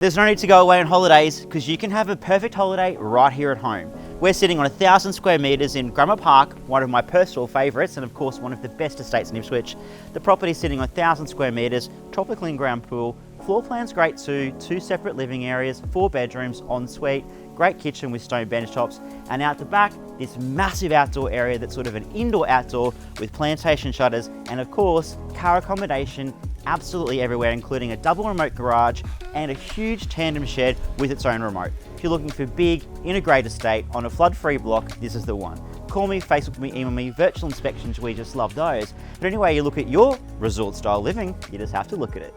There's no need to go away on holidays because you can have a perfect holiday right here at home. We're sitting on 1,000 square metres in Grammar Park, one of my personal favourites and of course one of the best estates in Ipswich. The property is sitting on 1,000 square metres, tropical in-ground pool, floor plan's great too, 2 separate living areas, 4 bedrooms, ensuite, great kitchen with stone bench tops, and out the back, this massive outdoor area that's sort of an indoor-outdoor with plantation shutters and of course, car accommodation absolutely everywhere, including a double remote garage and a huge tandem shed with its own remote. If you're looking for big, integrated estate on a flood-free block, this is the one. Call me, Facebook me, email me, virtual inspections, we just love those. But anyway, you look at your resort-style living, you just have to look at it.